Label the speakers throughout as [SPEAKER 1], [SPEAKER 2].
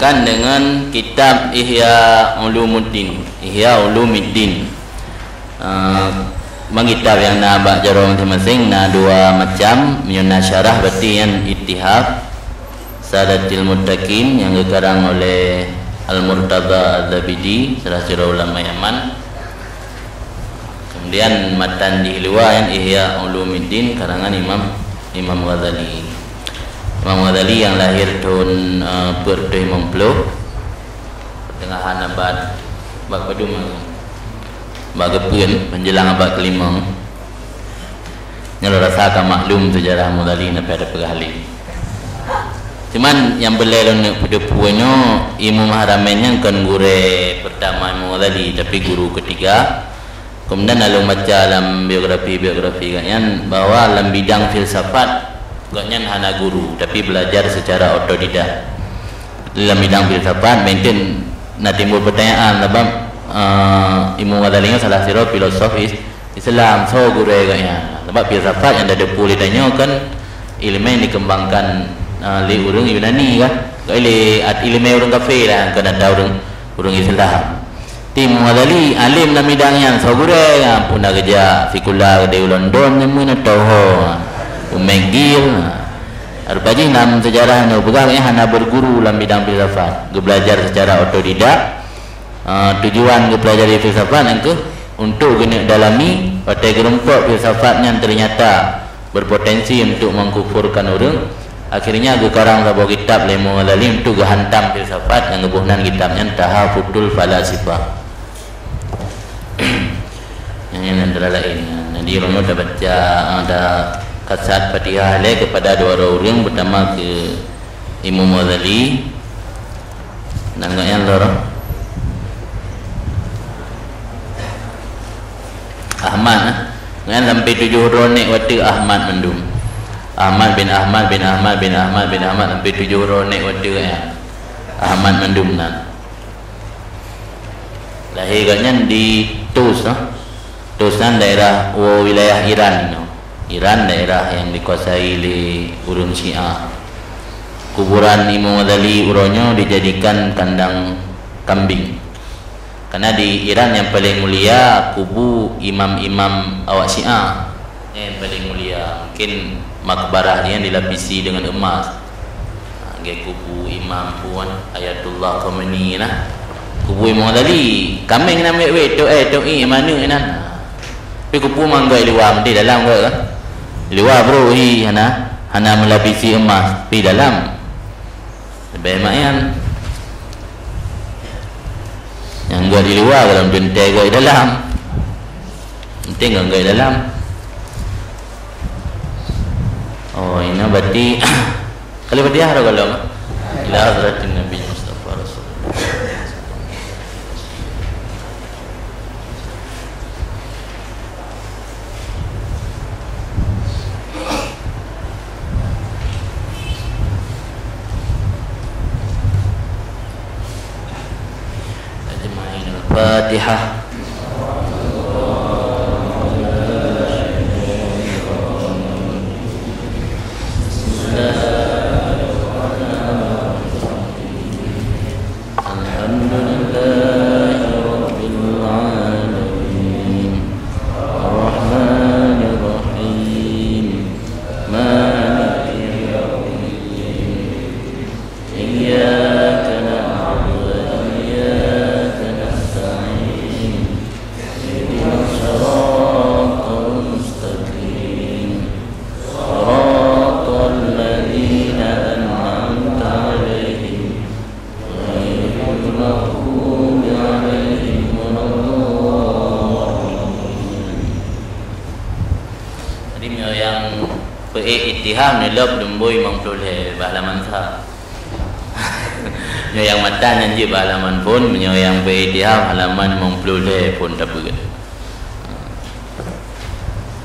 [SPEAKER 1] mulakan dengan kitab Ihya Ulumuddin. Ihya Ulumuddin. Kitab yang nak baca masing-masing na dua macam, menyuna syarah berarti yang Ittihaf Sadatil Muttaqin yang dikarang oleh Al-Murtada Al-Zabidi, salah seorang ulama Yaman. Kemudian matan di luar yang Ihya Ulumuddin karangan Imam Ghazali. Imam Ghazali yang lahir tahun 2050 pertengahan abad Bagapun menjelang abad kelima. Kalau rasakan maklum sejarah Ghazali sampai ada perahli. Cuman yang belai pada punya Imam Haramainnya kan guru pertama Imam Ghazali, tapi guru ketiga. Kemudian lalu baca dalam biografi kan bahwa dalam bidang filsafat gaknya hana guru, tapi belajar secara otodidak. Dalam bidang filsafat mungkin nak timbul pertanyaan sebab Imam Ghazali salah satu filosofis Islam, so guru gaknya. Sebab filsafat yang ada pulih tanya kan ilmu yang dikembangkan oleh orang Yunani kan, ilmu orang kafir lah kan ada orang Islam. Tim Ghazali alim dalam bidangnya, so guru kan pun dah kerja fikulah di London yang mana tahu Megil. Arbaji dalam sejarah yang bergerak hanya berguru dalam bidang filsafat, belajar secara otodidak. Tujuan mempelajari filsafat yang untuk kena dalami pada kelompok filsafat yang ternyata berpotensi untuk mengkufurkan orang. Akhirnya karang sebuah kitab Imam Ghazali untuk hantam filsafat yang kebunan kitabnya Tahafutul Falasifah. Yang antara lain. Jadi orang dah baca ada kasat Fatihah kepada dua orang, pertama ke Imam Ghazali dan yang lorong Ahmad dengan sampai 7 ronek waktu Ahmad mendum. Ahmad bin Ahmad bin Ahmad bin Ahmad bin Ahmad sampai 7 ronek waktu Ahmad mendum nan. Lahirnya di Tus, Tusan daerah wilayah Iran. Iran daerah yang dikuasai oleh urun Syiah. Kuburan Imam Ghazali uronyo dijadikan kandang kambing. Karena di Iran yang paling mulia kubu imam-imam awak Syiah yang paling mulia. Mungkin makbarah dia dilapisi dengan emas. Kubu imam puan Ayatullah Khomeini lah. Kubu Imam Ghazali kambing nak ambil weh tu mana nan. Tapi kubu manggai luar mesti dalam ke kan? Luar bro hana melapisi emas di dalam. Lebih mayan. Yang enggak di luar dalam bentai enggak di dalam. Penting enggak di dalam. Oh, ini berarti kalau berarti harus kalau ila hadratin Nabi Mustafa Rasulullah. Fatihah. Ittiham ni lop dumboi mengpulih bahalaman sah. Yang matan yang je bahalaman pun yang berittiham halaman mengpulih pun tak berat.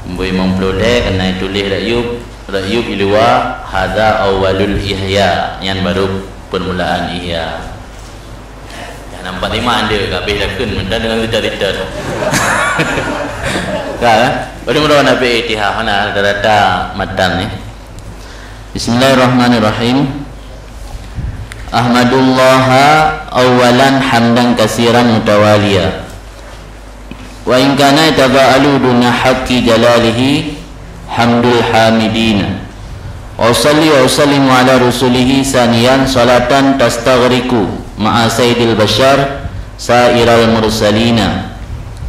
[SPEAKER 1] Dumboi mengpulih kena tulis rakyub ilwa hadza awalul ihya yang baru permulaan ihya. Yang nampak lima ada kat belakang mendan dengan cerita. Kan? Baru mula Nabi ittiham mana rata matan ni. Bismillahirrahmanirrahim. Ahmadullaha awalan hamdan kasiran mutawaliya wa in kana taba'alu duna haqqi jalalihi hamdul hamidina wa salli wa sallimu ala rasulihi saniyan salatan tastaghriku ma'a sayyidil bashar sa'iral mursalina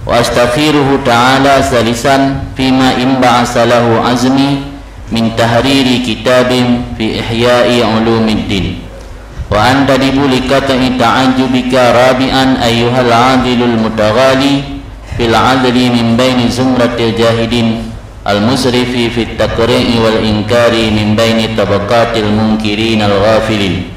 [SPEAKER 1] wa astaghfiruhu ta'ala salisan fima imba'asalahu azmi min tahriri kitabin fi ihya'i ulumiddin wa anta dibulikata'i ta'ajubika rabi'an ayyuhal adilul mutaghali fil adli min baini zumratil jahidin al-musrifi fit takri'i wal inkari min baini tabaqatil munkirin al-ghafilin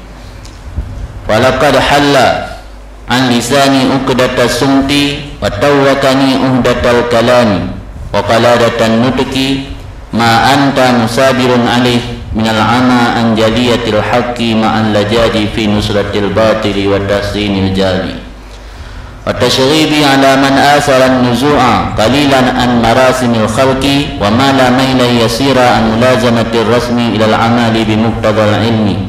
[SPEAKER 1] walaqad halla an lisani uqdatas sumti wa tawwakani uhdatal kalami wa qaladatan nutqi ma anta musabirun alaih minal ama an jaliyatil haqqi ma'an lajadi fi nusratil batili wa tahsinil jali wa tashghibi ala man asara an-nuzu'a qalilan an marasimil khalqi wa ma la mayla yasira an mulazamatir rasmi ila al-amali bi muqtadal ilmi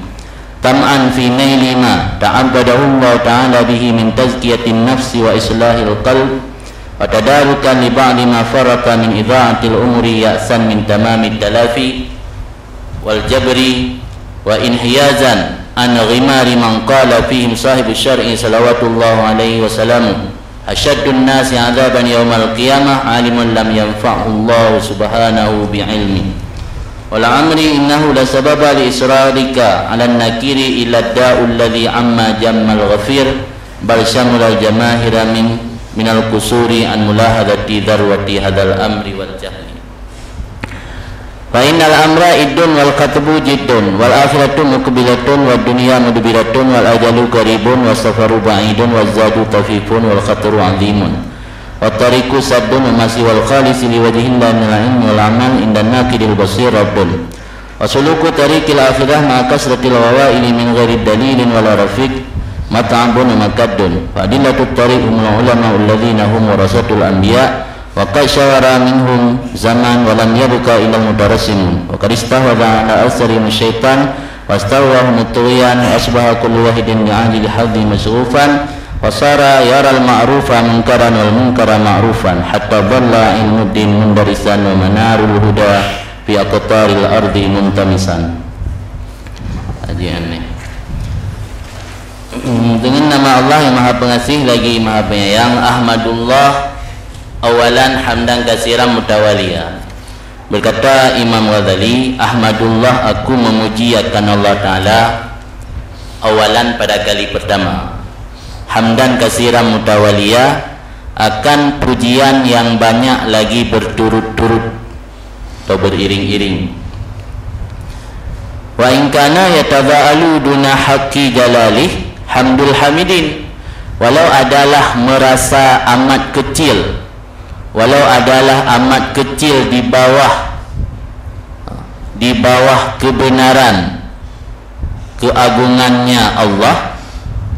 [SPEAKER 1] tam'an fi naili ma ta'abbadahu Allah ta'ala bihi min tazkiyatin nafsi wa islahil qalb wa tadarukan li ba'di ma faraka min idha'atil umri ya'san min tamamit talafi wal jabri wa inhiyazan an ghimari man qala fihim sahibu syar'i salawatullahu alaihi wasallam asyaddun nasi adzaban yaumal qiyamah alimun lam yanfa'hu Allah subhanahu bi'ilmi wal amri innahu la sababa li israrika 'ala an-nakiri ila ad-da'u alladhi amma jammal ghafir bal shamala al-jamahira min al-qusuri an mulahadati darwati hadzal amri wal jahli fa innal amra iddun wal katbu jiddun wal akhiratu muqbilatun wad dunya mudbiratun wal ajalu qaribun was safaru ba'idun waz zadu tafifun wal khatru 'azimun wat tariqu saddun wa masi wal khalis li wajhillah min al-'ilmi wal 'amal indan naqidil basir rabbun wa suluku tariqil akhirah ma kasratil wawaili min ghairi dalilin wala rafiq mat'abun wa makaddun fa adillatut tariqul ulama alladhina hum warasatul anbiya wa qad syawara minhum zaman wa lam yabqa illa mutarassimun wa qad istahwadha ala asri syaitan wastawahum mutwiyan wa asbaha kullu wahidin bi'ajli hadhi masrufan wa sara yara al-ma'rufa munkaran wal munkara ma'rufan hatta dhalla ilmuddin mundarisan wa manarul huda fi aqtaril ardi muntamisan. Ajian dengan nama Allah yang Maha Pengasih lagi Maha Penyayang. Ahmadullah awalan hamdan kasiran mutawaliya. Berkata Imam Ghazali, Ahmadullah, aku memuji akan Allah Ta'ala awalan pada kali pertama, hamdan kasiran mutawaliya, akan pujian yang banyak lagi berturut-turut atau beriring-iring. Wa in kana yatada'alu duna haqqi jalalih hamdul hamidin, walau adalah merasa amat kecil, walau adalah amat kecil di bawah kebenaran keagungannya Allah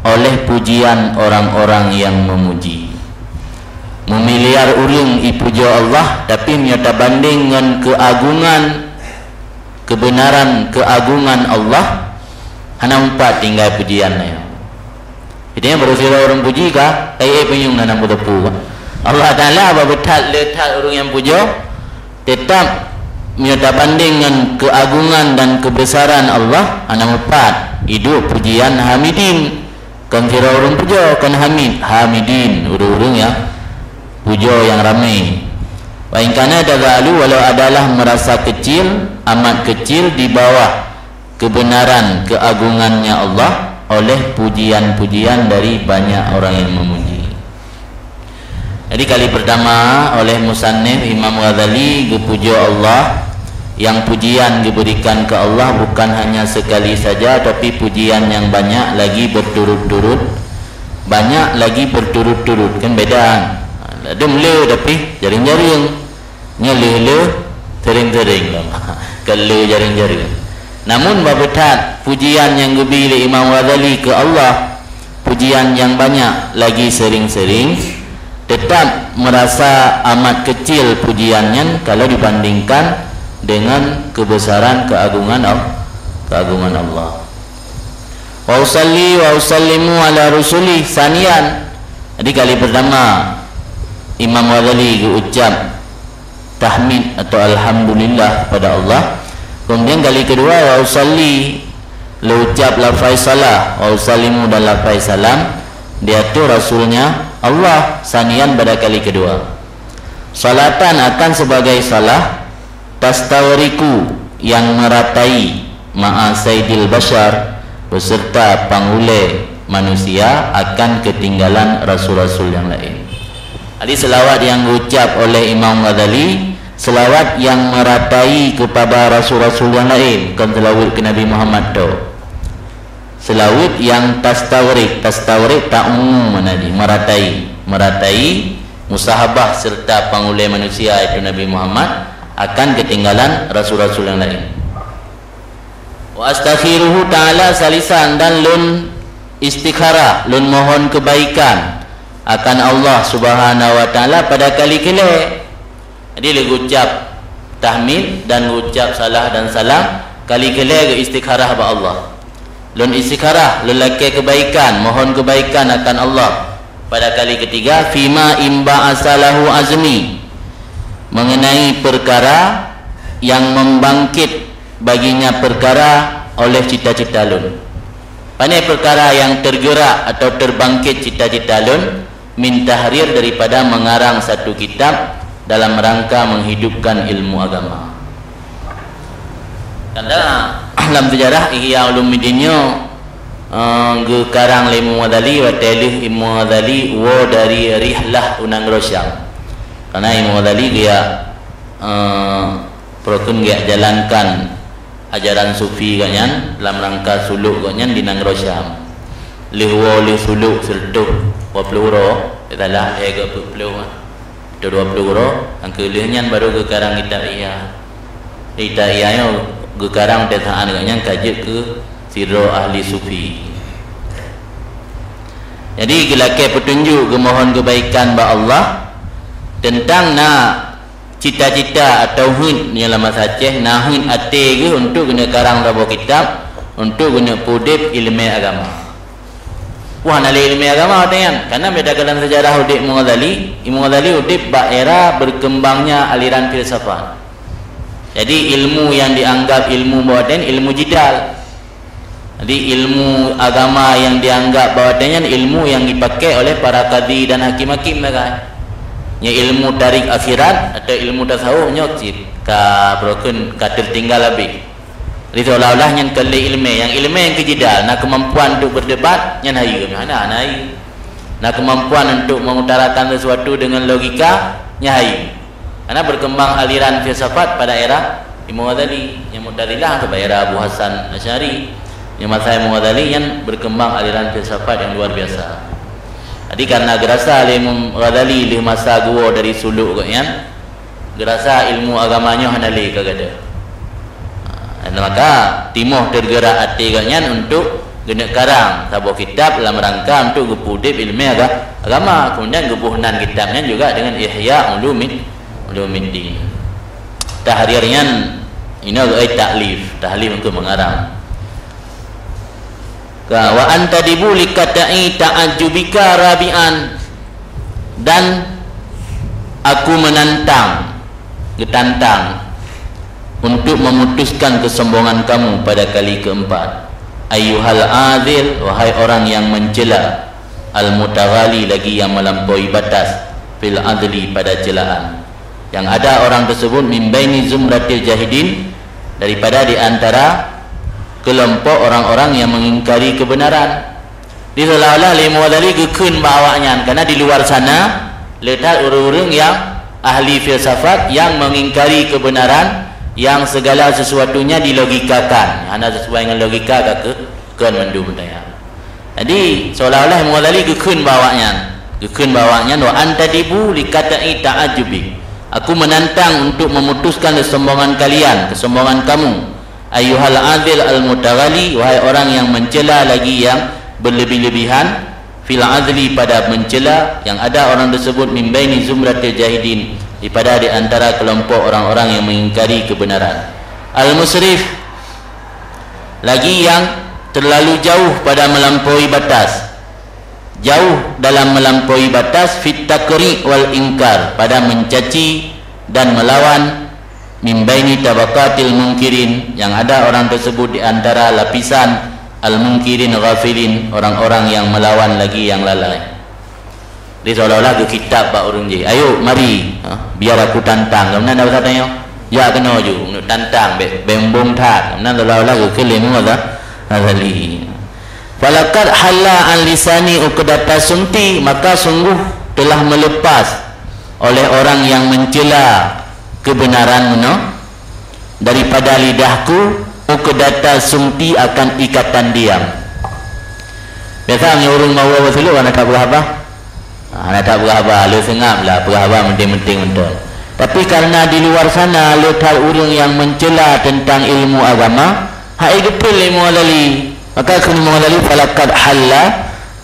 [SPEAKER 1] oleh pujian orang-orang yang memuji. Memiliar urang ipuja Allah tapi nyata banding dengan keagungan kebenaran keagungan Allah hana empat tinggal pujiannya. Itu baru sira orang puji kah? Penyung nanam betepu. Allah Ta'ala bebetat letak orang yang puja tetap menyata banding dengan keagungan dan kebesaran Allah hana empat. Hidup pujian hamidin. Kan kira orang puja kan hamidin urung-urung ya puja yang ramai. Wa in kana dagalu, walau adalah merasa kecil, amat kecil di bawah kebenaran keagungannya Allah oleh pujian-pujian dari banyak orang yang memuji. Jadi kali pertama oleh musannif Imam Ghazali dipuja Allah, yang pujian diberikan ke Allah bukan hanya sekali saja tapi pujian yang banyak lagi berturut-turut, banyak lagi berturut-turut. Kan beda. Ada mele tapi jaring-jaring, nyele-le tering-tering kalau jaring-jaring. Namun babetat pujian yang diberi Imam Ghazali ke Allah, pujian yang banyak lagi sering-sering, tetap merasa amat kecil pujiannya kalau dibandingkan dengan kebesaran keagungan Allah. Wa usalli wa usallimu ala rusuli sanian. Jadi kali pertama Imam Ghazali ucap tahmid atau alhamdulillah kepada Allah. Kemudian kali kedua wa usalli, lu ucap lafaz salah, wa usallimu dan lafaz salam, dia tu rasulnya Allah sanian pada kali kedua. Salatan akan sebagai salah, tastawriku yang meratai ma'a sayyidil bashar beserta panggule manusia akan ketinggalan rasul-rasul yang lain. Jadi selawat yang diucap oleh Imam Ghazali, selawat yang meratai kepada rasul-rasul yang lain, bukan selawat ke Nabi Muhammad tu. Selawat yang tastawrik tak umum menadi, meratai musahabah serta panggule manusia itu Nabi Muhammad akan ketinggalan rasul-rasul yang lain. Wa astakhiruhu ta'ala salisan, dan lun istikharah, lun mohon kebaikan akan Allah Subhanahu wa taala pada kali kele. Jadi lu ucap tahmid dan ucap salah dan salam kali kele ke istikharah ba Allah. Lun istikharah, lun laki kebaikan, mohon kebaikan akan Allah pada kali ketiga. Fima imba asalahu azmi, mengenai perkara yang membangkit baginya perkara oleh cita-cita lun. Pandai perkara yang tergerak atau terbangkit cita-cita lun min tahrir, daripada mengarang satu kitab dalam rangka menghidupkan ilmu agama. Karena dalam sejarah Ihya Ulumuddinnya gekarang Imam Ghazali wa talih Imam Ghazali wa dari rihlah unang rosyam. Karena Imam Ghazali dia perokun dia jalankan ajaran sufi kanyan dalam rangka suluk kanyan di nang rosyam. Lihwa li suluk sertuh 20 euro adalah harga 20 itu 20 euro. Yang kelihnya baru gekarang kitab Ihya. Kitab Ihya nya gekarang desaan kanyan kaji ke siro ahli sufi. Jadi gelake petunjuk kemohon kebaikan ba Allah tentang nak cita-cita atau hun ni lama saceh nah hun ate ke untuk guna karang rabo kitab untuk guna pudip ilmu agama. Wah nak ilmu agama tanya, karena beda dalam sejarah udip Imam Ghazali udip ba era berkembangnya aliran filsafat. Jadi ilmu yang dianggap ilmu bawaten ilmu jidal. Jadi ilmu agama yang dianggap bawatannya ilmu yang dipakai oleh para qadi dan hakim-hakim mereka. Nya ilmu tarik akhirat atau ilmu tasawuf nyokcit ka broken ka tertinggal lebih. Jadi seolah-olah yang kali ilmu yang kejidal, nak kemampuan untuk berdebat yang hayu mana hayu. Nak kemampuan untuk mengutarakan sesuatu dengan logika nya hayu. Karena berkembang aliran filsafat pada era Imam Ghazali, yang Mu'tazilah ke era Abu Hasan Asy'ari. Yang masa Imam Ghazali yang berkembang aliran filsafat yang luar biasa. Jadi karena gerasa Imam Ghazali di masa gua dari suluk kan, gerasa ilmu agamanya handali kagada. Maka timoh tergerak hati kan untuk guna karang sabuh kitab dalam rangka untuk gepudip ilmu agama. Kemudian gebuhnan kitabnya juga dengan Ihya Ulumuddin. Tahrirnya ini adalah tahlif untuk mengarang. Wa anta dibuli kata'i ta'ajubika rabi'an, dan aku getantang untuk memutuskan kesombongan kamu pada kali keempat. Ayyuhal adil, wahai orang yang mencela, al-mutaghali, lagi yang melampaui batas, fil adli, pada celaan. Yang ada orang tersebut min baini zumratil jahidin, daripada di antara kelompok orang-orang yang mengingkari kebenaran. Di seolah-olah Imam Ghazali gekun bawanya, karena di luar sana letak orang-orang yang ahli filsafat yang mengingkari kebenaran, yang segala sesuatunya dilogikakan, hanya sesuai dengan logika ke mendum tanya. Jadi seolah-olah Imam Ghazali gekun bawanya wa antadibu likatai ta'ajubi, aku menantang untuk memutuskan kesombongan kalian, kesombongan kamu. Ayyuhal adil al-mutaghali, wahai orang yang mencela lagi yang berlebih-lebihan, fil adli, pada mencela, yang ada orang tersebut min baini zumratil jahidin, daripada di antara kelompok orang-orang yang mengingkari kebenaran. Al-musrif, lagi yang terlalu jauh pada melampaui batas, jauh dalam melampaui batas, fit takri wal ingkar, pada mencaci dan melawan, min baini tabaqatil munkirin, yang ada orang tersebut di antara lapisan al-munkirin ghafilin, orang-orang yang melawan lagi yang lalai. Dia seolah-olah ke kitab pak urung je, ayo mari biar aku tantang. Kemudian apa katanya? Ya kena je nak tantang bembong tat. Kemudian seolah-olah ke kelim apa azali. Falaqad halla an lisani uqdata sumti, maka sungguh telah melepas oleh orang yang mencela kebenaran daripada lidahku uqdata sumti, akan ikatan diam. Biasanya orang mau apa selalu anak tak berapa? Anak tak berapa, lu sengap lah berapa penting-penting betul. Tapi karena di luar sana lu tahu orang yang mencela tentang ilmu agama, hai betul ilmu alali, maka ilmu alali falaqad halla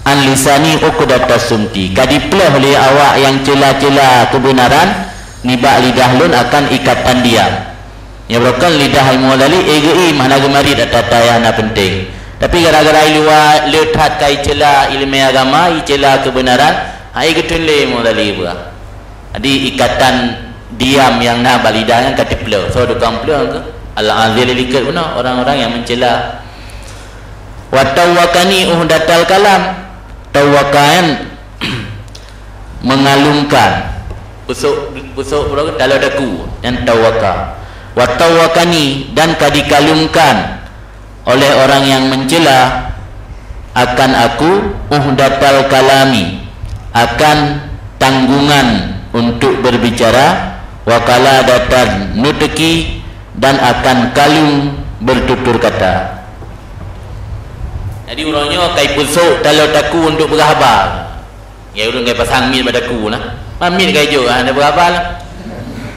[SPEAKER 1] an lisani uqdata sumti, kadiplah oleh awak yang cela-cela kebenaran nibak lidah lun akan ikatan diam. Ya bukan lidah ilmu alali EGI mana gemari tak tayana penting. Tapi gara-gara luar letat kai cela ilmu agama, cela kebenaran, hai betul ilmu alali bah. Jadi ikatan diam yang nak balidah yang katiplah. So dukang pula ke al-azil likat guna orang-orang yang mencela. Wa tawakani uhdatal kalam, tawakan mengalungkan, pusuk pula dalam daku yang tawaka. Wa tawakani, dan kadikalungkan oleh orang yang mencela akan aku uhdatal kalami, akan tanggungan untuk berbicara, wakala datan nuteki, dan akan kalung bertutur kata. Jadi urangnya kai pusuk dalam daku untuk berkhabar. Ya urang kai pasang mit pada daku lah. Mamit kai jo ada berkhabar lah.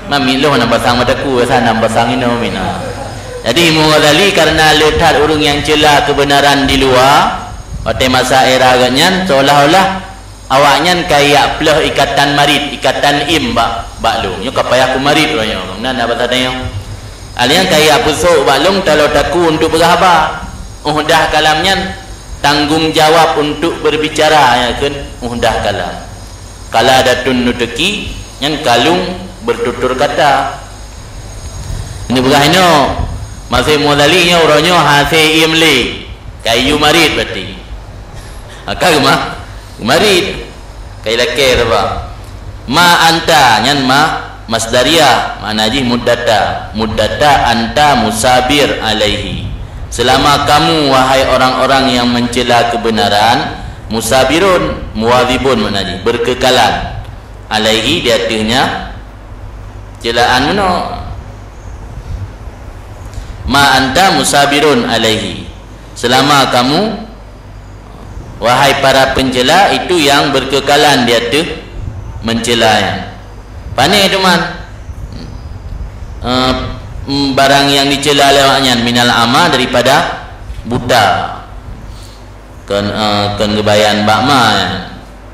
[SPEAKER 1] Mamit lo nak pasang pada daku sana pasang ini mina. Jadi Mughazali karena letak urang yang cela kebenaran di luar, pada masa era agaknya seolah-olah awaknya kayak pelah ikatan marid, ikatan im baklung. Yo kapaya aku marid orangnya. Kemudian apa tanya? Alian kayak pusuk baklung kalau daku untuk berkhabar. Uhdah kalamnya tanggung jawab untuk berbicara, ya kan? Uhdah kalam. Kala datun nuteki yang kalung bertutur kata. Ini bukannya masih Mughazali nya orangnya hasil imli kayu marid berarti. Akak mah marid kai lakir apa? Ma anta nyan ma masdariyah, mana ji muddata anta musabir alaihi, selama kamu wahai orang-orang yang mencela kebenaran, musabirun muwadhibun, mana ji berkekalan, alaihi di atasnya celaan mana, ma anta musabirun alaihi, selama kamu wahai para pencela itu yang berkekalan di atas mencelanya. Pandai teman, barang yang dicela lewatnya minal ama, daripada buta kan gebayan bakma,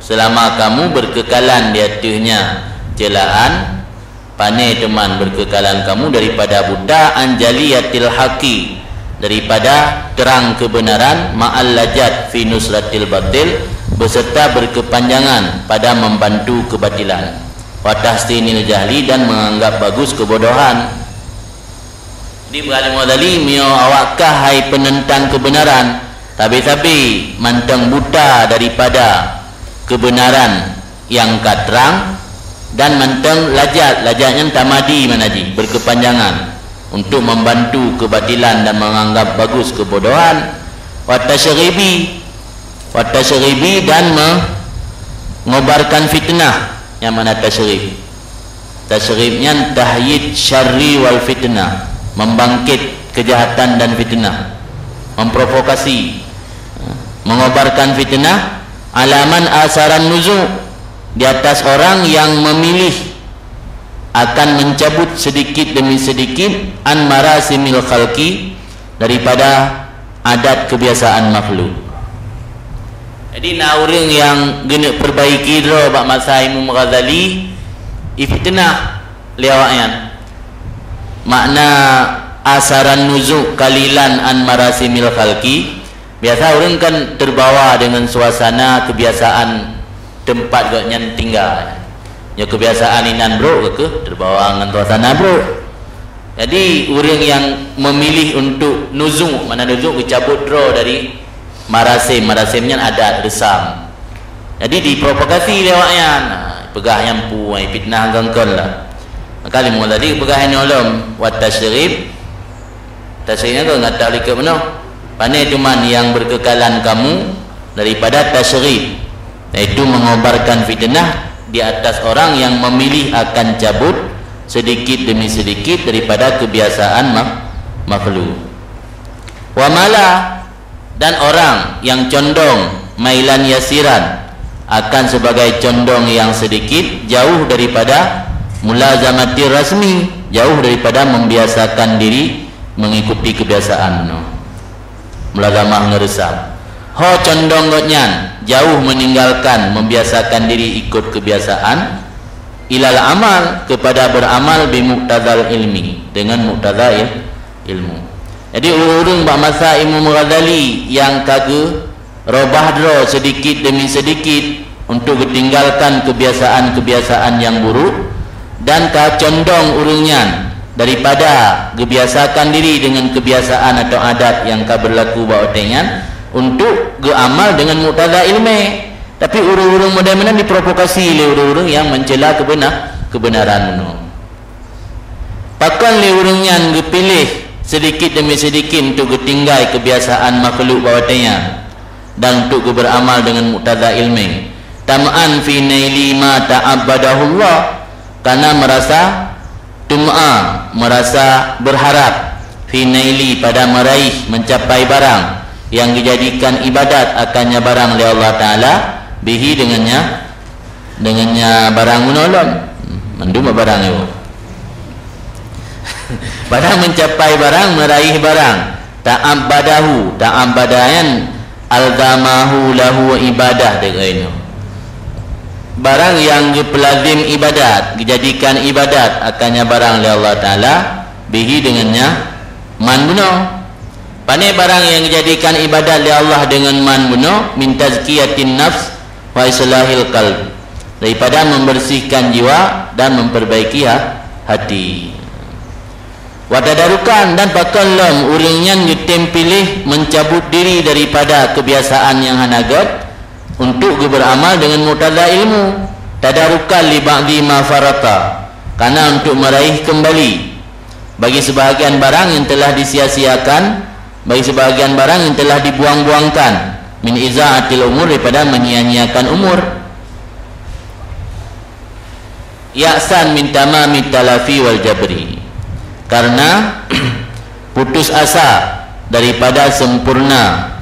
[SPEAKER 1] selama kamu berkekalan di atasnya celaan, pandai teman berkekalan kamu daripada buta, anjaliyatil haqi, daripada terang kebenaran, ma'al lajat fi nusratil batil, beserta berkepanjangan pada membantu kebatilan, wa tahsinil jahli, dan menganggap bagus kebodohan. Di berada Mughazali mio awakkah hai penentang kebenaran, tapi mantang buta daripada kebenaran yang katrang, dan mantang lajatnya tamadi manaji berkepanjangan untuk membantu kebatilan dan menganggap bagus kebodohan. Wa tasyribi, dan mengobarkan fitnah. Yang mana tasyrib? Tasyribnya tahyid syarri wal fitnah, membangkit kejahatan dan fitnah, memprovokasi, mengobarkan fitnah. Alaman asaran nuzu, di atas orang yang memilih akan mencabut sedikit demi sedikit an marasimil khalqi, daripada adat kebiasaan makhluk. Jadi nak orang yang guna perbaiki dulu bak masa Imam Ghazali ifitnah lewatnya, makna asaran nuzuk kalilan an marasimil khalqi, Biasa orang kan terbawa dengan suasana kebiasaan tempat gaknya tinggal. Ya kebiasaan inan bro ke terbawa dengan suasana bro. Jadi orang yang memilih untuk nuzuk, mana nuzuk cabut draw dari marasimnya adat resam. Jadi diprovokasi lewatnya. Pegah nyampu, fitnah gangkon lah. Maka limu tadi pegah nyolom wat tasyrib. Tasyribnya kau enggak tahu ke mana? Pandai cuman yang berkekalan kamu daripada tasyrib, yaitu mengobarkan fitnah di atas orang yang memilih akan cabut sedikit demi sedikit daripada kebiasaan makhluk. Wa mala, dan orang yang condong mailan yasiran akan sebagai condong yang sedikit jauh daripada mulazamati rasmi, jauh daripada membiasakan diri mengikuti kebiasaan mulazamah ngeresam. Ho condong gotnyan jauh meninggalkan membiasakan diri ikut kebiasaan, ilal amal, kepada beramal bimuqtadal ilmi, dengan muqtada ilmu. Jadi urung bak masa Imam Ghazali yang kagak robah dro sedikit demi sedikit untuk ditinggalkan kebiasaan-kebiasaan yang buruk, dan ka condong urungnya daripada kebiasakan diri dengan kebiasaan atau adat yang ka berlaku baotengan untuk geamal dengan muqtada ilmi. Tapi urung-urung modern diprovokasi oleh urung-urung yang mencela kebenaran no. Pakan le urungnya gepilih sedikit demi sedikit untuk tinggal kebiasaan makhluk bawatannya dan untuk beramal dengan muqtada ilmi. Tam'an fi naili ma ta'abbadahullah, karena merasa tum'a, merasa berharap, fi naili, pada meraih mencapai barang yang dijadikan ibadat akannya barang oleh Allah Ta'ala, bihi dengannya barang menolong menduma barang itu. Barang mencapai barang, meraih barang, ta'abbadahu, ta'abbadayan aldamahu lahu ibadah dengan barang yang pelazim ibadat, dijadikan ibadat akannya barang oleh Allah Ta'ala, bihi dengannya man bunuh. Pandai barang yang dijadikan ibadat oleh Allah dengan man bunuh, min tazkiyatin nafs wa islahil qalb, daripada membersihkan jiwa dan memperbaiki hati. Wadadarukan, dan pakallam urangnya ditempilih mencabut diri daripada kebiasaan yang hanagat untuk beramal dengan muqtada ilmu. Tadarukan li ba'di ma farata, karena untuk meraih kembali bagi sebahagian barang yang telah disia-siakan, bagi sebahagian barang yang telah dibuang-buangkan, min iza'atil umur, daripada menyia-nyiakan umur. Ya'san min tamami talafi wal jabri, karena putus asa daripada sempurna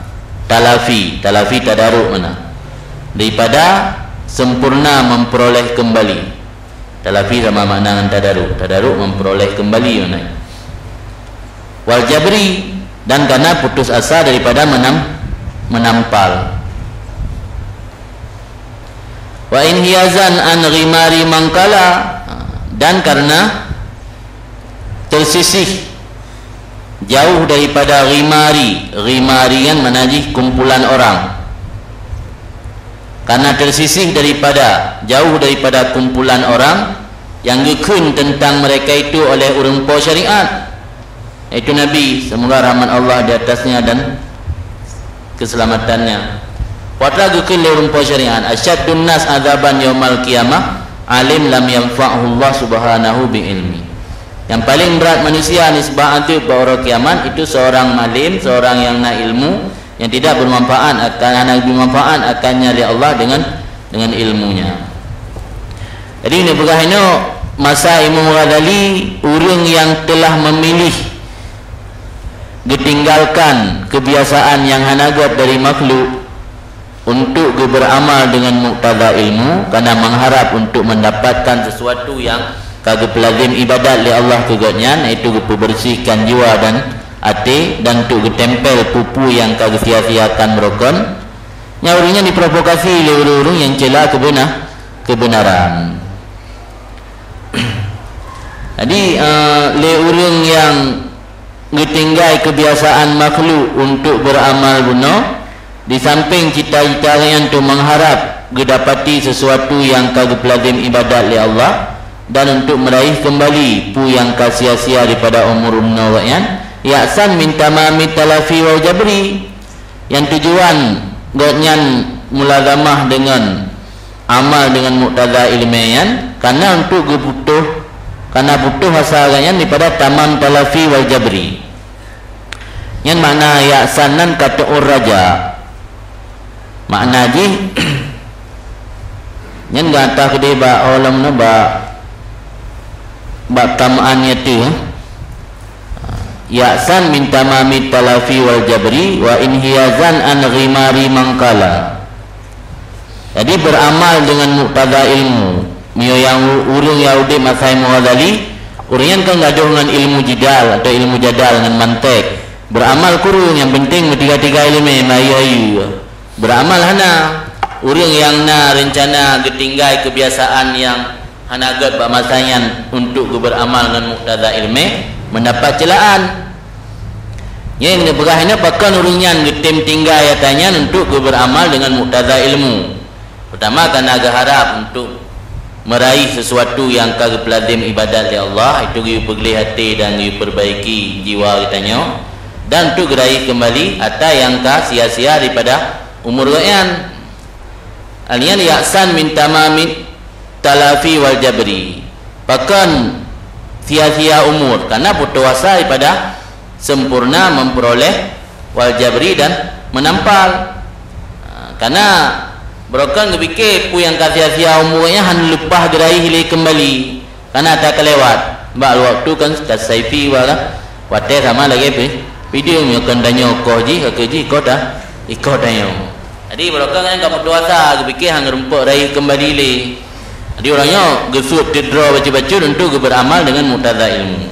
[SPEAKER 1] talafi tadaruk mana, daripada sempurna memperoleh kembali. Talafi sama makna dengan tadaruk memperoleh kembali mana. Wal jabri, dan karena putus asa daripada menampal. Wa inhiyazan an ghimari mangkala, dan karena tersisih jauh daripada ghimarian menajih kumpulan orang, karena tersisih jauh daripada kumpulan orang yang gekun tentang mereka itu oleh orang po syariat, yaitu Nabi, semoga rahmat Allah di atasnya dan keselamatannya. Watra gekun oleh orang po syariat, asyaddun nas azaban yaumal qiyamah alim lam yanfa'hu Allah subhanahu bi ilmi. Yang paling berat manusia nisbah itu pada kiamat itu seorang malim, seorang yang nak ilmu, yang tidak bermanfaat akannya oleh Allah dengan ilmunya. Jadi ini berkahnya masa Imam Ghazali, orang yang telah memilih ditinggalkan kebiasaan yang hanagat dari makhluk untuk beramal dengan muqtada ilmu, karena mengharap untuk mendapatkan sesuatu yang kagak pelazim ibadat oleh Allah kegatnya, iaitu membersihkan jiwa dan hati, dan untuk ditempel pupu yang kagak sia-siakan merokon. Nyaurinya diprovokasi oleh orang-orang yang cela kebenaran. Jadi le orang yang ngetinggai kebiasaan makhluk untuk beramal benar, di samping cita-cita yang tu mengharap gedapati sesuatu yang kagak pelazim ibadat li Allah, dan untuk meraih kembali pu yang sia-sia daripada umur umnawayan, ya'san min tamami talafi wal jabri, yang tujuan godnyan mulazamah dengan amal dengan muqtada ilmiyan, karena untuk butuh hasilnya daripada tamam talafi wal jabri. Yang makna ya'sanan kata uraja, makna ji yang gata kedai ba olam na ba tamaan yaitu ya'san min tamami talafi wal jabri wa inhiyazan an ghimari mangkala. Jadi beramal dengan muqtada ilmu mio yang urung Yahudi Masai Mughazali urian kan gaduh dengan ilmu jidal atau ilmu jadal dengan mantek. Beramal kurung yang penting tiga-tiga ilmu mayu beramal hana urung yang na rencana getinggai kebiasaan yang hana agak bak masayan untuk beramal dengan muqtada ilmu mendapat celaan. Yang berahnya bahkan urungan getim tinggai tanya untuk beramal dengan muqtada ilmu. Pertama karena agak harap untuk meraih sesuatu yang kagak pelazim ibadat ya Allah, itu you pergi hati dan you perbaiki jiwa kitanya, dan untuk meraih kembali atau yang ka sia-sia daripada umur goyan. Alian ya'san min tamami talafi wal jabri, bahkan sia-sia umur karena butuh asa daripada sempurna memperoleh wal jabri dan menampal. Karena Brokan ngebikir pu yang sia-sia umurnya han lupa gerai hilai kembali karena tak kelewat. Mbak waktu kan tasaifi wala wate sama lagi video nyo kandanya ko ji ke dah ikut dah. Jadi brokan kan kamu dosa ngebikir hang rumput rai kembali le. Jadi orangnya gesut tidro baca-baca untuk beramal dengan muqtada ilmu.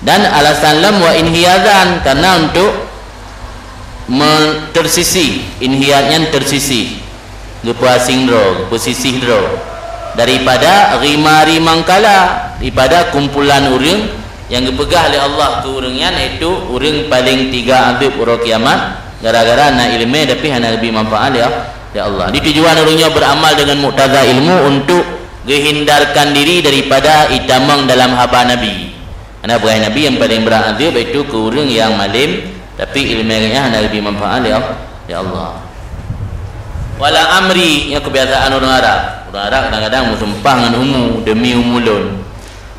[SPEAKER 1] Dan alasan lam wa inhiyazan karena untuk tersisi, inhiyatnya tersisi. Gepuasing dro, posisi dro daripada rimari mangkala, daripada kumpulan urang yang dipegah oleh Allah tu urangnya, itu urang paling tiga adib urang kiamat gara-gara nak ilmu tapi hanya lebih manfaat ya Allah. Di tujuan urangnya beramal dengan muqtada ilmu untuk menghindarkan diri daripada itamang dalam haba Nabi. Karena berai Nabi yang paling beradib itu ke urang yang malim tapi ilmunya hanya lebih manfaat ya Allah. Wala amri, yang kebiasaan orang Arab. Orang Arab kadang-kadang bersumpah dengan umu demi umulun.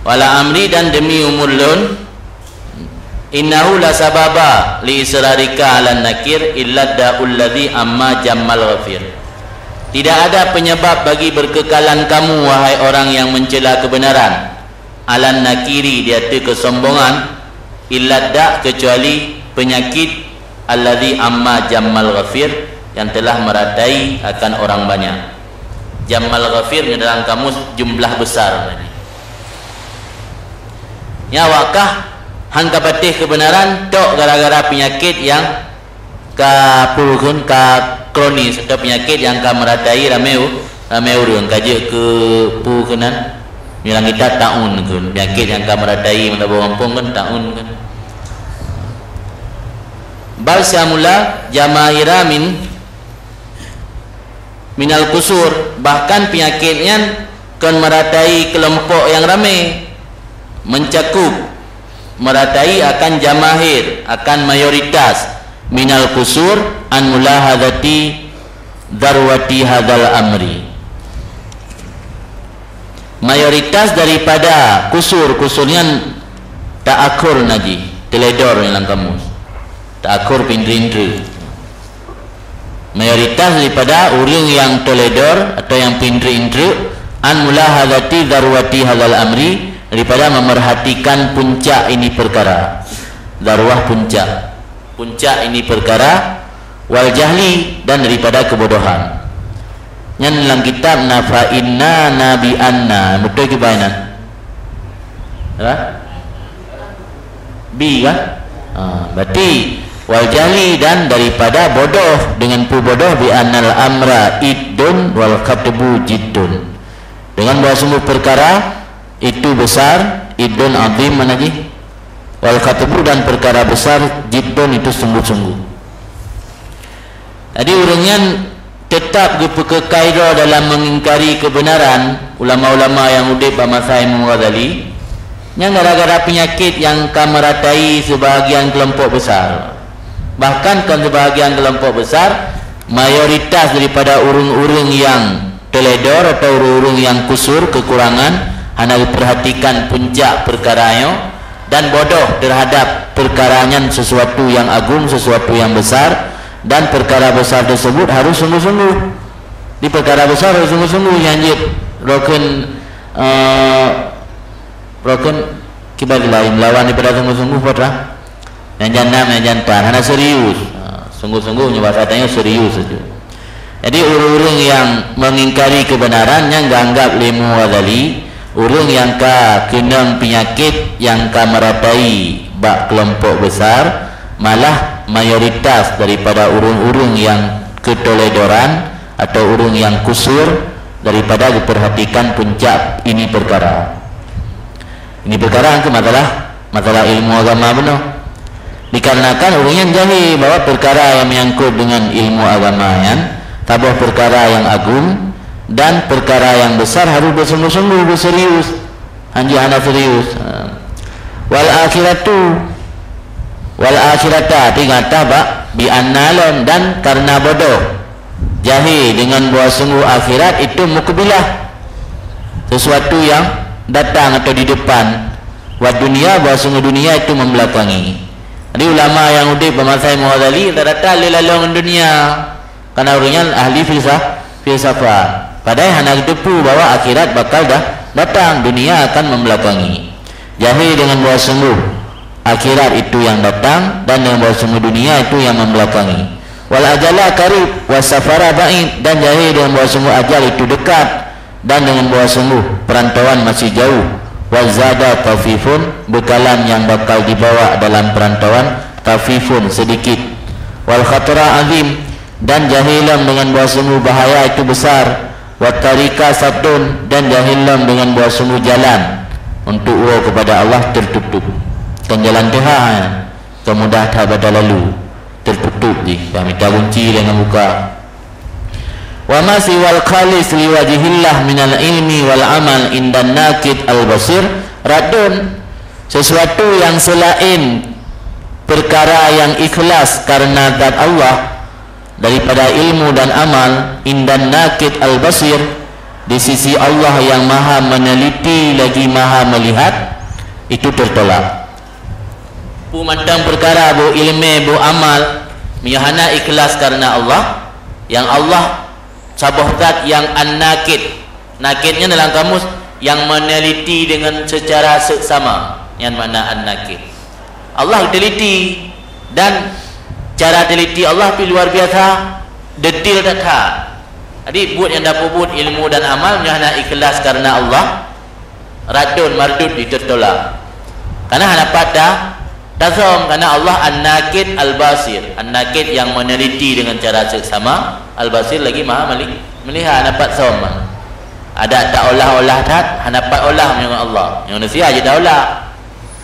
[SPEAKER 1] Wala amri dan demi umulun, innahu la sababa li israrika ala nakir illa da'ul ladzi amma jammal ghafir. Tidak ada penyebab bagi berkekalan kamu wahai orang yang mencela kebenaran, ala nakiri dia tu kesombongan, illa da kecuali penyakit alladzi amma jammal ghafir yang telah meratai akan orang banyak. Jammal ghafir di dalam kamus jumlah besar tadi. Nyawakah hang kapatih kebenaran tok gara-gara penyakit yang kapurun ka kronis atau penyakit yang ka meratai ramai urang kaje ke pukenan bilang kita taun kun penyakit yang ka meratai mata kampung kan taun kan. Bal syamula jamaahira minal kusur, bahkan penyakitnya kan meratai kelompok yang ramai, mencakup meratai akan jamahir, akan mayoritas minal kusur an mulahadati darwati hadal amri, mayoritas daripada kusurnya tak akur naji teledor dalam kamus, tak akur pindri-indri. Mayoritas daripada orang yang teledor atau yang pindri-indri an mulahadati darwati hadal amri, daripada memerhatikan puncak ini perkara, darwah puncak ini perkara, wal jahli dan daripada kebodohan. Yang dalam kitab nafa inna nabi anna betul ke bainan? Bi kan? Berarti wal jahli dan daripada bodoh, dengan pu bodoh bi annal amra iddun wal katbu jiddun, dengan bahawa semua perkara itu besar, iddun azim mana lagi wal khatbu dan perkara besar jiddun itu sungguh-sungguh. Jadi orangnya tetap berkekaidah dalam mengingkari kebenaran. Ulama-ulama yang udip pada masa Imam Ghazali yang gara-gara penyakit yang kameratai sebahagian kelompok besar, bahkan kan sebahagian kelompok besar mayoritas daripada urung-urung yang teledor atau urung-urung yang kusur kekurangan hanya diperhatikan puncak perkaranya dan bodoh terhadap perkaranya sesuatu yang agung, sesuatu yang besar, dan perkara besar tersebut harus sungguh-sungguh. Di perkara besar harus sungguh-sungguh nyanjit rokun kibali lain lawan daripada sungguh-sungguh potra yang janam yang jantan hanya serius, sungguh-sungguhnya bahasanya serius saja. Jadi urung-urung yang mengingkari kebenaran yang ganggap Imam Ghazali, urung yang kena penyakit yang meratai bak kelompok besar, malah mayoritas daripada urung-urung yang keteledoran atau urung yang kusur daripada diperhatikan puncak ini perkara. Ini perkara itu masalah ilmu agama benar. Dikarenakan orangnya jahil bahwa perkara yang menyangkut dengan ilmu agama yang tabah perkara yang agung dan perkara yang besar harus bersungguh-sungguh, berserius. Hanya serius. Wal akhirata tingata bak bi annalon, dan karena bodoh jahil dengan bahwa sungguh akhirat itu mukbilah, sesuatu yang datang atau di depan, wa dunia bahwa sungguh dunia itu membelakangi. Jadi ulama yang udip bermasa Imam Ghazali rata-rata lelalong dunia karena orangnya ahli filsafat, padahal hanya depu bahwa akhirat bakal datang, dunia akan membelakangi. Jahil dengan bahwa sungguh akhirat itu yang datang dan dengan bahwa sungguh dunia itu yang membelakangi. Wal ajala qarib was safara ba'id, dan jahil dengan bahwa sungguh ajal itu dekat dan dengan bahwa sungguh perantauan masih jauh. Wal zada tafifun, bekalan yang bakal dibawa dalam perantauan tafifun sedikit. Wal khatara azim, dan jahilam dengan bahwa sungguh bahaya itu besar. Wat tarika sabdun, dan jahilam dengan bahwa sungguh jalan untuk kepada Allah tertutup. Dan jalan Tuhan kemudah tak pada lalu tertutup di kami tak kunci dengan buka. Wa ma siwal khalis liwajihillah minal ilmi wal amal indan nakid al basir radun, sesuatu yang selain perkara yang ikhlas karena zat Allah daripada ilmu dan amal indan nakid al basir, di sisi Allah yang maha meneliti lagi maha melihat, itu tertolak. Pemandang perkara bu ilmu bu amal miyahana ikhlas karena Allah, yang Allah sabah zat yang an-nakid, nakidnya dalam kamus yang meneliti dengan secara seksama, yang mana an-nakid. Allah teliti dan cara teliti Allah pi luar biasa, detail data. Jadi buat yang dapat buat ilmu dan amal miyahana ikhlas karena Allah, radun mardud ditolak. Karena hanya pada Tazam karena Allah an-nakid al-basir, an-nakid yang meneliti dengan cara seksama, al-basir lagi maha melihat, dapat sama. Ada tak olah-olah tak, dapat olah dengan Allah. Yang manusia aja dah olah.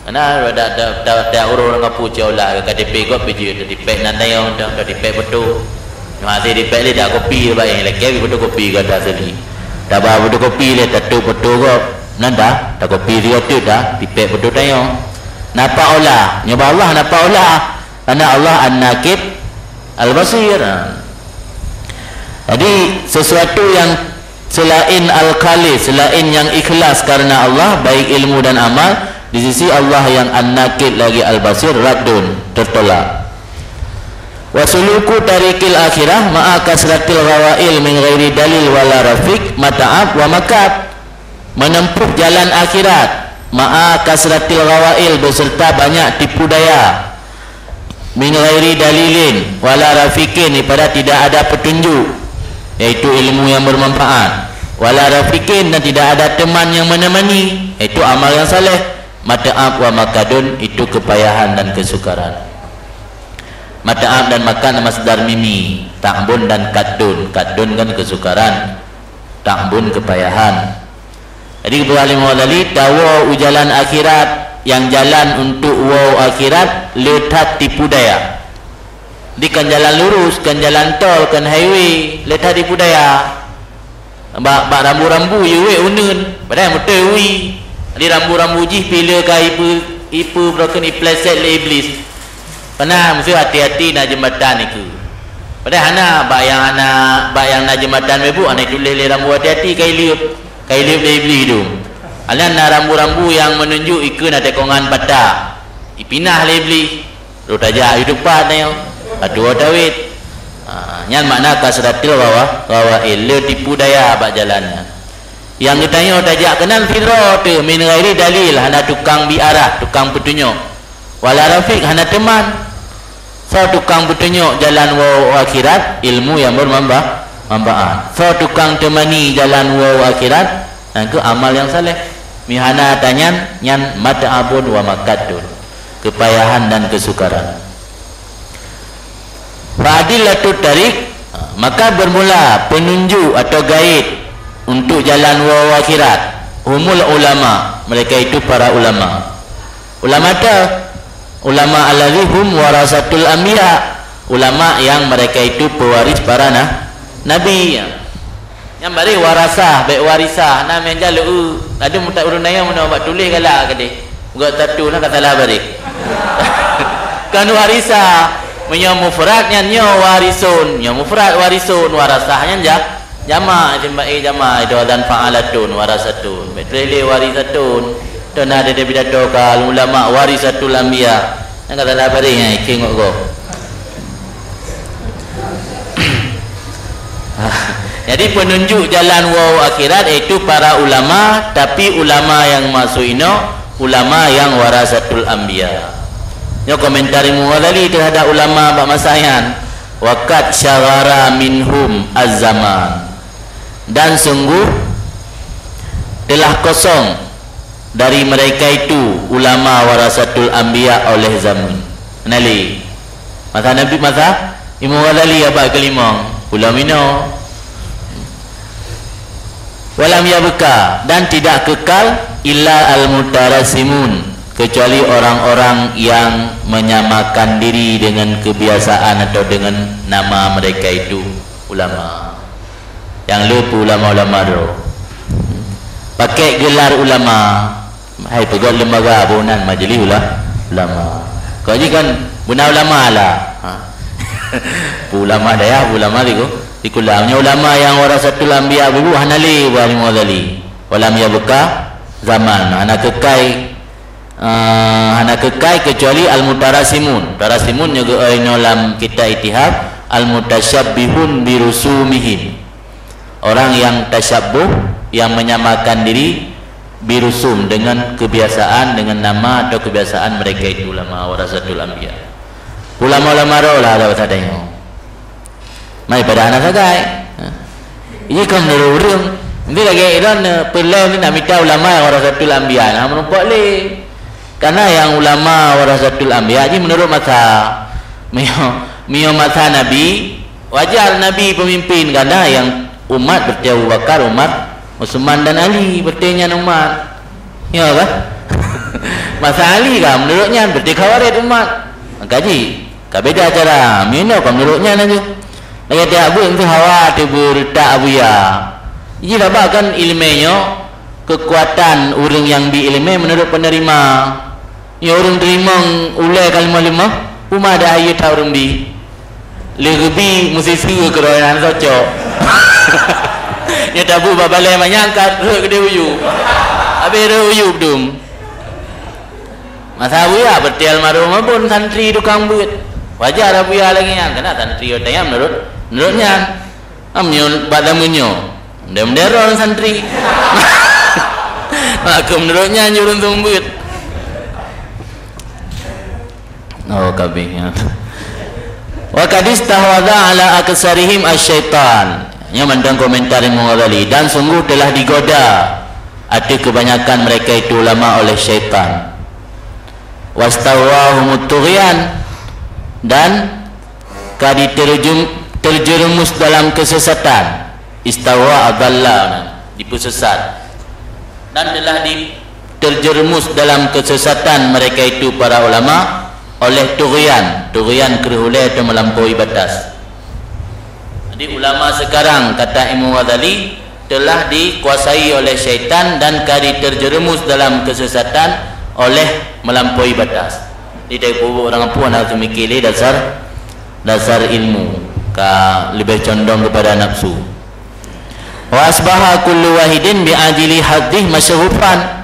[SPEAKER 1] Karena ada orang ngapu olah ke KTP kau pergi KTP nanti yang dah KTP betul. Masih KTP ni dah kopi apa yang lagi betul kopi kau dah sini. Dah bawa betul kopi le betul kau. Nanda dah kopi dia tu dah KTP betul dah yang. Napa olah, nyoba Allah napa olah, karena Allah an-nakid al-basir. Jadi sesuatu yang selain al-khalis, selain yang ikhlas karena Allah baik ilmu dan amal, di sisi Allah yang an-nakid lagi al-basir radun, tertolak. Wasuluku tarikil akhirah ma'a kasratil ghawail min ghairi dalil wala rafiq mata'ab wa makab, menempuh jalan akhirat ma'a kasratil ghawail beserta banyak tipu daya, min ghairi dalilin wala rafiqin, pada tidak ada petunjuk yaitu ilmu yang bermanfaat, wala rafiqin, dan tidak ada teman yang menemani yaitu amal yang saleh, mata'ab wa makadun, itu kepayahan dan kesukaran. Mata'ab dan makan masdar mimi, ta'bun dan kadun, kadun kan kesukaran, ta'bun kepayahan. Jadi kepada Imam Ghazali tahu ujalan akhirat yang jalan untuk wow akhirat letat tipu daya. Di kan jalan lurus, kan jalan tol, kan highway, letat tipu daya. Bak rambu-rambu ye unun, padahal betul wi. Di rambu-rambu jih pila ka ipu broken ipleset le iblis. Pernah mesti hati-hati nak jembatan itu. Padahal bak yang nak jembatan mebu anak tulis le rambu hati-hati kai liup le iblis tu. Alan na rambu-rambu yang menunjuk ikut nak tekongan patah. Ipinah le iblis. Ru tajak hidupan dia. Aduh David. Yang makna kasratil bahwa le tipu daya bak jalannya. Yang ditanya tajak kenal fitrah tu min ghairi dalil hana tukang biarah, tukang petunjuk. Wala rafiq hana teman. So tukang petunjuk jalan wa akhirat ilmu yang bermanfaat. So tukang temani jalan wa akhirat ke amal yang saleh. Mihana tanyan nyan mata'abun wa makatun. Kepayahan dan kesukaran. Fadilatut tarik, maka bermula penunjuk atau gaid untuk jalan wa akhirat. Humul ulama, mereka itu para ulama. Ulama itu ulama allazihum warasatul anbiya, ulama yang mereka itu pewaris para nabi. Yang bari warasah, baik warisah, nam yang jalu ada mutak urun naya mun buat tulis galak ke dia. Buat satu nak kata lah bari. Kan warisah punya mufradnya nyo warisun, nyo mufrad warisun, warasahnya jamak jama itu dan fa'alatun warasatun. Betul warisatun. Dan ada dia pidato kal ulama warisatul anbiya. Yang kata lah bari ngai kengok go. Jadi penunjuk jalan wa akhirat itu para ulama, tapi ulama yang masuk ino ulama yang warasatul anbiya. Yo komentar Imam Ghazali terhadap ulama bab masayan waqad syagara minhum az-zaman, dan sungguh telah kosong dari mereka itu ulama warasatul anbiya oleh zaman. Kenali masa Nabi masa Imam Ghazali abad kelima ulama ino walam yabqa, dan tidak kekal illa al-mutarasimun, kecuali orang-orang yang menyamakan diri dengan kebiasaan atau dengan nama mereka itu ulama. Yang lupa ulama-ulama tu pakai gelar ulama. Hai pegang lembaga abunan majlis ulama. Kau je kan guna ulama lah. Ulama daya, ulama diku. Dikulamnya ulama yang warasatul anbiya dulu hanali wa al-Ghazali. Walam yabqa zaman, anak kekai kecuali al-mutarasimun. Tarasimun juga dalam kita Ittihad al-mutasyabbihun birusumihim, orang yang tasyabbuh, yang menyamakan diri birusum, dengan kebiasaan, dengan nama atau kebiasaan mereka itu ulama warasatul anbiya. Ulama-ulama rolah ada tadanya mai pada anak sagai. Ini kan menurut nanti lagi iran perlu ni nak minta ulama warasatul anbiya nah menumpak le. Karena yang ulama warasatul anbiya ni menurut masa mio masa Nabi, wajar Nabi pemimpin, karena yang umat berarti Abu Bakar, Umar, Utsman dan Ali bertanya umat. Ya kan? Masa Ali kan menurutnya berarti Khawarij umat. Kaji, beda cara mino kan menurutnya aja. Lagi dia abu itu hawa tibur tak abu ya. Ini dapat kan ilmunya, kekuatan orang yang bi ilmu menurut penerima. Ya orang terima ulai kalimah-kalimah, umah ada ayat orang bi. Lebih mesti suka keroyan cocok. Ya tabu babalai menyangkat ke dia uyu. Habis dia uyu dum. Masa abu ya berarti almarhum pun santri tukang buat. Wajar abu ya lagi yang kena santri otanya menurutnya amnyo badamunyo dia orang santri. Maka menurutnya nyurun tumbut. Oh kabehnya. Wa kadis tahwadha ala aksarihim asyaitan. Yang mandang komentar Imam Ghazali, dan sungguh telah digoda hati kebanyakan mereka itu ulama oleh syaitan. Wastawahumut tughyan, dan kadi terjerumus dalam kesesatan. Istawa adalla, dipesesat, dan telah terjerumus dalam kesesatan mereka itu para ulama oleh tughyan kerhulai atau melampaui batas. Jadi ulama sekarang, kata Imam Ghazali, telah dikuasai oleh syaitan dan kari terjerumus dalam kesesatan oleh melampaui batas. Jadi dari orang puan harus mikir dasar ilmu lebih condong kepada nafsu. Wa asbaha kullu wahidin bi ajili hadih masyhufan,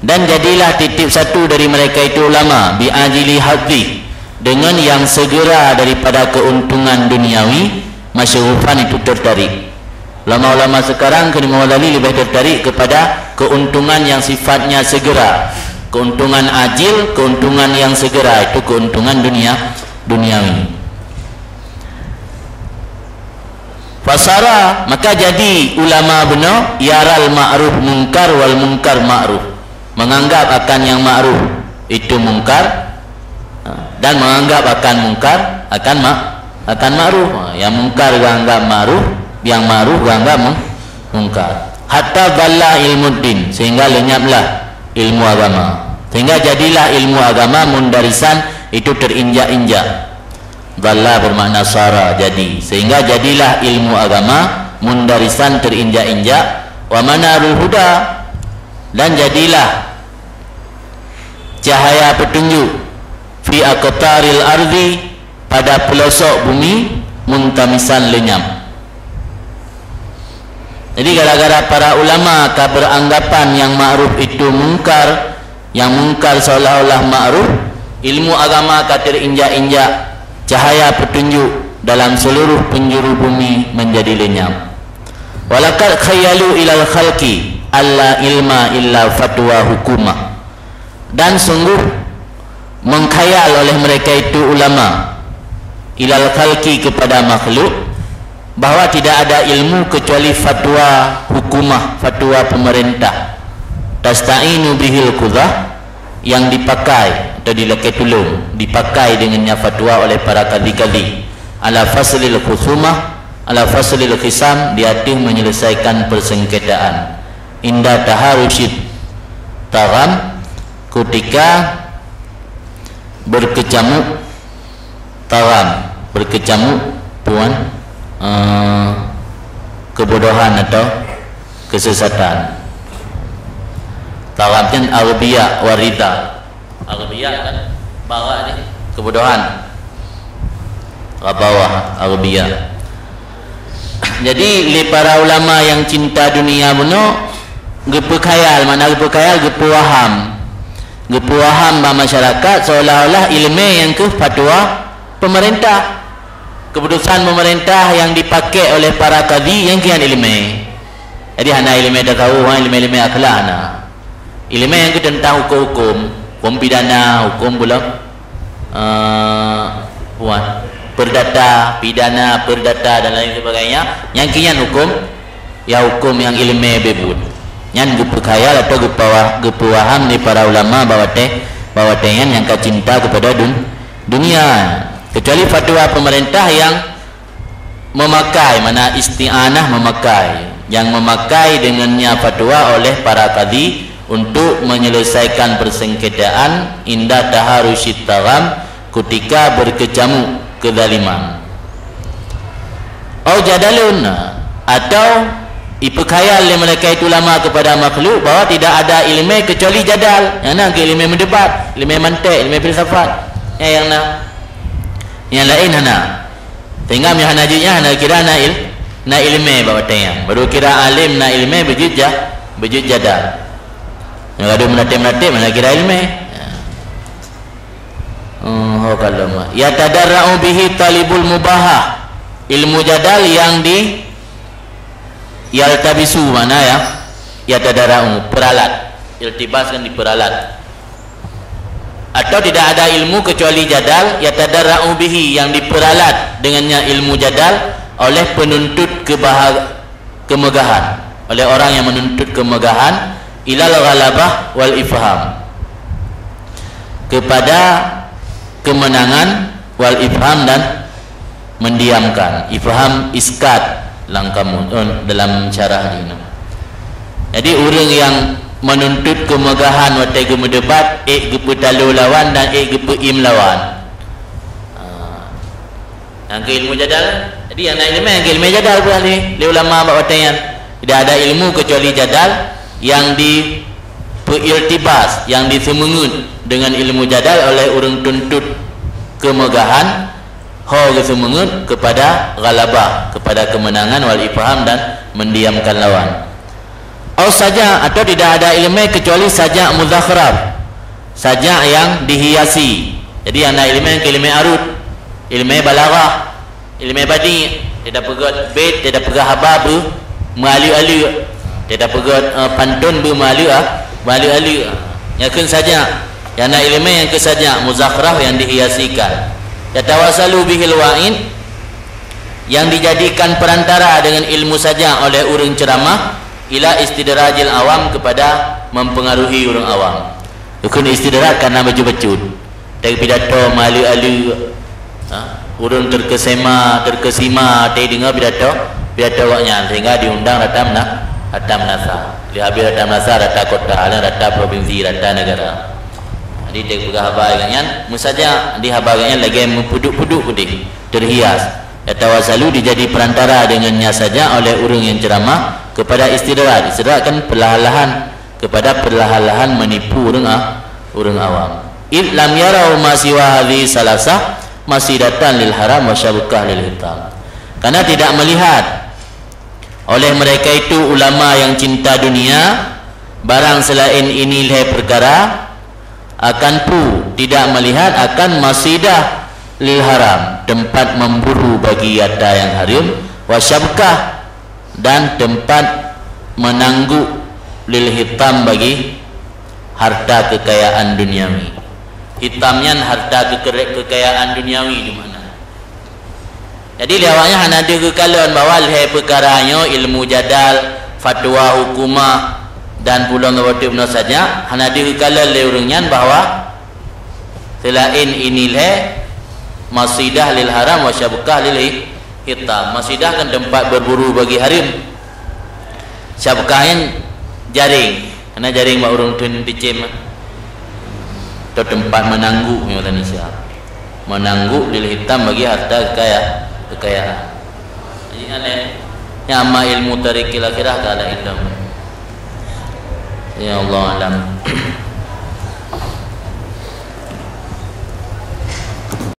[SPEAKER 1] dan jadilah titip satu dari mereka itu ulama bi ajili hadih, dengan yang segera daripada keuntungan duniawi, masyhufan itu tertarik. Ulama-ulama sekarang kena lebih tertarik kepada keuntungan yang sifatnya segera, keuntungan ajil, keuntungan yang segera, itu keuntungan duniawi. Fasara, maka jadi ulama benar yaral ma'ruf munkar wal munkar ma'ruf, menganggap akan yang ma'ruf itu munkar dan menganggap akan munkar akan ma'ruf. Yang munkar anggap ma'ruf, yang ma'ruf anggap munkar. Hatta dhalla ilmuddin, sehingga lenyaplah ilmu agama, sehingga jadilah ilmu agama mundarisan itu terinjak-injak. Dhalla bermakna sara, jadi, sehingga jadilah ilmu agama mundarisan terinjak-injak. Wa manarul huda, dan jadilah cahaya petunjuk fi aqtaril ardi, pada pelosok bumi, muntamisan lenyap. Jadi gara-gara para ulama beranggapan yang ma'ruf itu mungkar, yang mungkar seolah-olah ma'ruf, ilmu agama terinjak-injak, cahaya petunjuk dalam seluruh penjuru bumi menjadi lenyap. Walaqad khayalu ilal khalqi alla ilma illa fatwa hukumah, dan sungguh mengkhayal oleh mereka itu ulama ilal khalqi, kepada makhluk, bahwa tidak ada ilmu kecuali fatwa hukumah, fatwa pemerintah. Tasta'inu bihil qudah, yang dipakai atau dileketulung, dipakai dengannya fatwa oleh para kadi-kadi, ala faslil khusumah, ala faslil khisam, di atas menyelesaikan persengketaan. Indah taharusyid taram, ketika berkecamuk taram, berkecamuk puan kebodohan atau kesesatan. Taramnya Arabiyah warida, Arabiyah kan bawah ni kebodohan, bawah Arabiyah. Jadi li para ulama yang cinta dunia beno gepu khayal, mana gepu khayal, gepu waham ba masyarakat seolah-olah ilmu yang ke fatwa pemerintah, keputusan pemerintah yang dipakai oleh para kadi yang kian ilmu. Jadi hana ilmu dah tahu, ilmu akhlak hana. Ilmu yang tentang hukum pidana, hukum pula perdata, pidana, perdata dan lain sebagainya. Yang kian hukum, ya hukum yang ilmu bebut. Yang geperkhayal atau gepawaham ni para ulama bahwa yang cinta kepada dunia. Kecuali fatwa pemerintah yang memakai, mana isti'anah memakai, yang memakai dengannya fatwa oleh para kadi untuk menyelesaikan persengketaan indah taharusyid taram, ketika berkecamuk kezaliman. Au jadalun, atau ipekhayal mereka itu ulama kepada makhluk bahwa tidak ada ilmu kecuali jadal. Yang nak ilmu mendebat, ilmu mantik, ilmu filsafat. Yang lain hana. Sehingga mi hana jinya hana kira na ilmu bawa tayang. Baru kira alim na ilmu bejut jadal. Yang ada menatik-menatik mana kira ilmu. Oh kalau mah ya tadarra'u bihi talibul mubahah, ilmu jadal yang di yaltabisu, mana ya tadarra'u, peralat, iltibaskan di peralat. Atau tidak ada ilmu kecuali jadal, ya tadarra'u bihi, yang diperalat dengannya ilmu jadal oleh penuntut kemegahan, oleh orang yang menuntut kemegahan, ilal ghalabah wal ifham, kepada kemenangan, wal ifham dan mendiamkan. Ifham iskat langkamu dalam syarah ini. Jadi orang yang menuntut kemegahan watai gemedebat gepe talu lawan dan gepe im lawan. Yang ke ilmu jadal. Jadi anak ilmu yang ke ilmu jadal boleh le ulama bab wataian. Tidak ada ilmu kecuali jadal yang diperiltibas, yang disemengut dengan ilmu jadal oleh orang tuntut kemegahan semengut kepada ghalabah, kepada kemenangan wal ifham dan mendiamkan lawan. Saja atau tidak ada ilmu kecuali saja muzakharaf, saja yang dihiasi. Jadi anak ilmu yang ilmu arut, ilmu balaghah, ilmu badi, tidak pegat bait, tidak pegat habab, malu-alu, tidak pegat pantun malu-alu. Yakin saja yang anak ilmu yang ke saja muzakharaf yang dihiasikan. Yatawasalu bihil wa'in, yang dijadikan perantara dengan ilmu saja oleh orang ceramah, ila istidrajil awam, kepada mempengaruhi orang awam. Bukan istidraj karena baju-baju dari pidato malu-alu, orang terkesima dia dengar pidato waknya, sehingga diundang rata menasa lihabi rata menasa, rata kota, rata provinsi, rata negara. Jadi dia berhabagannya musaja dihabagannya lagi mempuduk-puduk putih terhias. Yatawasalu, dijadi perantara dengannya saja oleh orang yang ceramah kepada istidraj. Istidraj kan perlahan-lahan, kepada perlahan-lahan menipu orang awam. Id lam yarau ma siwa hadhi salasah masidatan lil haram wa syabukah lil hitam. Karena tidak melihat oleh mereka itu ulama yang cinta dunia barang selain ini leh perkara, akan tidak melihat akan masidah lil haram, tempat memburu bagi harta yang haram, wasyabkah, dan tempat menangguk lil hitam bagi harta kekayaan duniawi. Hitamnya harta kekayaan duniawi di mana? Jadi lewatnya hanya ada kekaluan bahwa leh perkaranya ilmu jadal, fatwa hukumah dan pulang waktu benar saja hanya ada kekaluan leurungnya bahwa selain ini leh masidah lil haram wa syabukah lil hitam. Masidah kan tempat berburu bagi harim, syabukahnya jaring, karena jaring mak orang tun dicem atau tempat menangguk Indonesia, menangguk lil hitam bagi harta kekayaan. Jadi aneh nyama ilmu tarikil akhirah kada ilmu. Ya Allah alam.